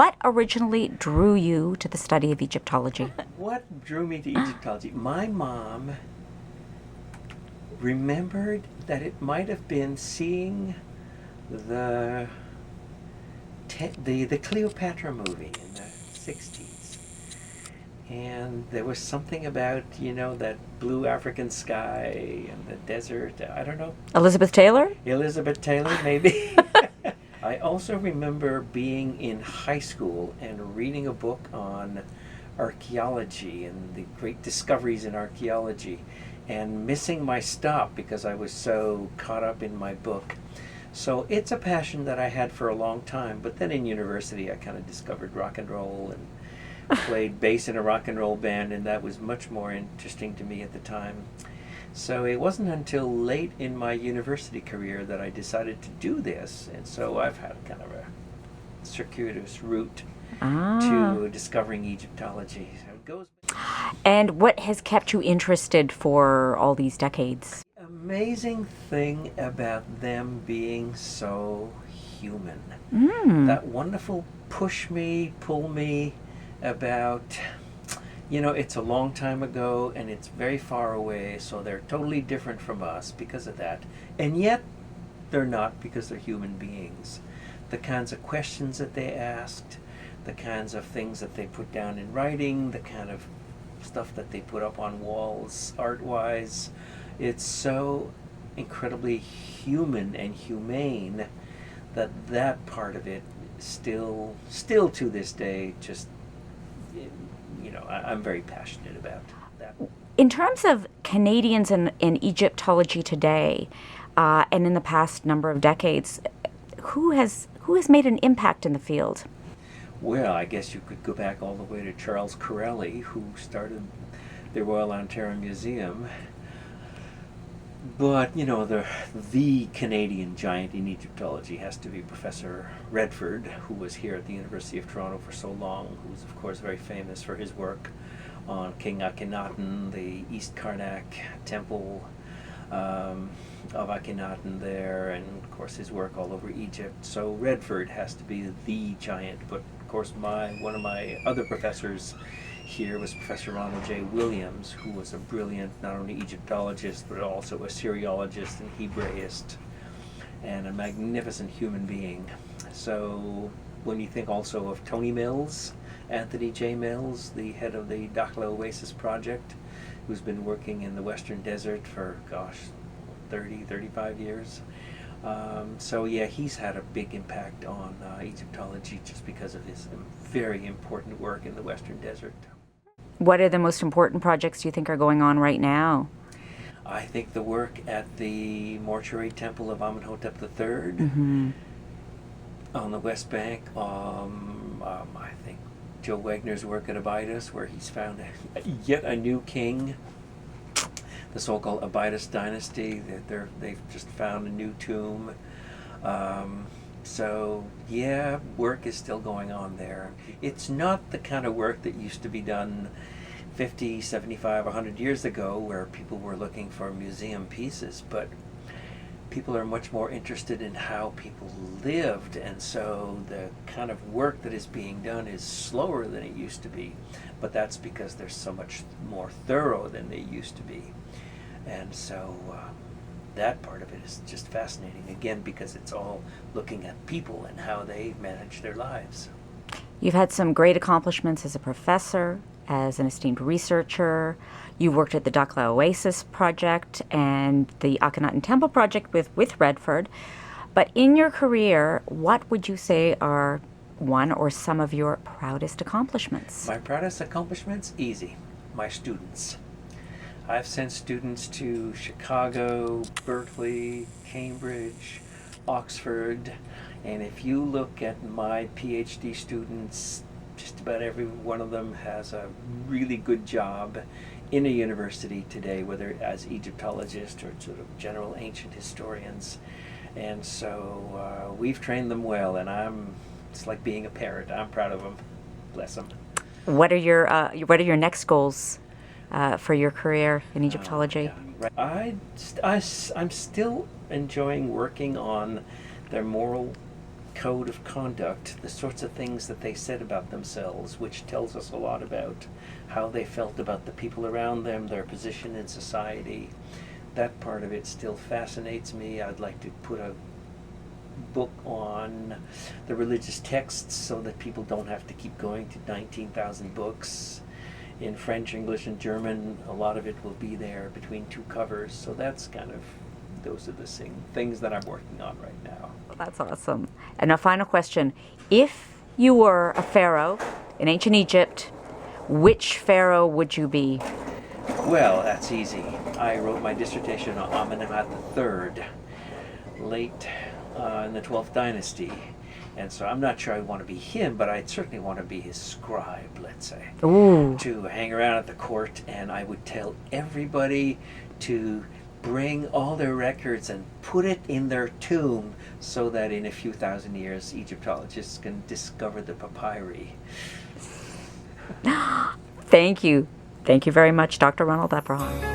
what originally drew you to the study of Egyptology? What drew me to Egyptology? My mom remembered that it might have been seeing the Cleopatra movie in the 60s. And there was something about, that blue African sky and the desert. I don't know. Elizabeth Taylor? Elizabeth Taylor, maybe. I also remember being in high school and reading a book on archaeology and the great discoveries in archaeology and missing my stop because I was so caught up in my book. So it's a passion that I had for a long time, but then in university I kind of discovered rock and roll and played bass in a rock and roll band, and that was much more interesting to me at the time. So it wasn't until late in my university career that I decided to do this, and so I've had kind of a circuitous route to discovering Egyptology. So it goes. And what has kept you interested for all these decades? The amazing thing about them being so human. That wonderful push me, pull me about, it's a long time ago and it's very far away, so they're totally different from us because of that. And yet they're not, because they're human beings. The kinds of questions that they asked, the kinds of things that they put down in writing, the kind of stuff that they put up on walls art-wise, it's so incredibly human and humane that part of it still to this day, just, I'm very passionate about that. In terms of Canadians in Egyptology today, and in the past number of decades, who has made an impact in the field? Well, I guess you could go back all the way to Charles Corelli, who started the Royal Ontario Museum. But, the Canadian giant in Egyptology has to be Professor Redford, who was here at the University of Toronto for so long, who's, of course, very famous for his work on King Akhenaten, the East Karnak temple of Akhenaten there, and, of course, his work all over Egypt. So Redford has to be the giant, but, of course, one of my other professors here was Professor Ronald J. Williams, who was a brilliant, not only Egyptologist, but also a Syriologist and Hebraist, and a magnificent human being. So when you think also of Tony Mills, Anthony J. Mills, the head of the Dakhla Oasis Project, who's been working in the Western Desert for, 35 years. So yeah, he's had a big impact on Egyptology just because of his very important work in the Western Desert. What are the most important projects you think are going on right now? I think the work at the mortuary temple of Amenhotep III on the West Bank. I think Joe Wagner's work at Abydos, where he's found yet a new king, the so-called Abydos dynasty. They've just found a new tomb. So yeah, work is still going on there. It's not the kind of work that used to be done 50, 75, 100 years ago, where people were looking for museum pieces, but people are much more interested in how people lived, and so the kind of work that is being done is slower than it used to be, but that's because they're so much more thorough than they used to be. And so that part of it is just fascinating, again, because it's all looking at people and how they manage their lives. You've had some great accomplishments as a professor, as an esteemed researcher. You worked at the Dakhla Oasis Project and the Akhenaten Temple Project with Redford. But in your career, what would you say are one or some of your proudest accomplishments? My proudest accomplishments? Easy. My students. I've sent students to Chicago, Berkeley, Cambridge, Oxford, and if you look at my PhD students, just about every one of them has a really good job in a university today, whether as Egyptologists or sort of general ancient historians. And so we've trained them well, and it's like being a parent. I'm proud of them. Bless them. What are your next goals for your career in Egyptology? I'm still enjoying working on their moral code of conduct, the sorts of things that they said about themselves, which tells us a lot about how they felt about the people around them, their position in society. That part of it still fascinates me. I'd like to put a book on the religious texts so that people don't have to keep going to 19,000 books in French, English, and German. A lot of it will be there between two covers. So that's kind of, those are the things that I'm working on right now. That's awesome. And a final question. If you were a pharaoh in ancient Egypt, which pharaoh would you be? Well, that's easy. I wrote my dissertation on Amenemhat III, late in the 12th dynasty. And so I'm not sure I want to be him, but I'd certainly want to be his scribe, let's say. Ooh. To hang around at the court, and I would tell everybody to bring all their records and put it in their tomb so that in a few thousand years Egyptologists can discover the papyri. Thank you. Thank you very much, Dr. Ronald Leprohon.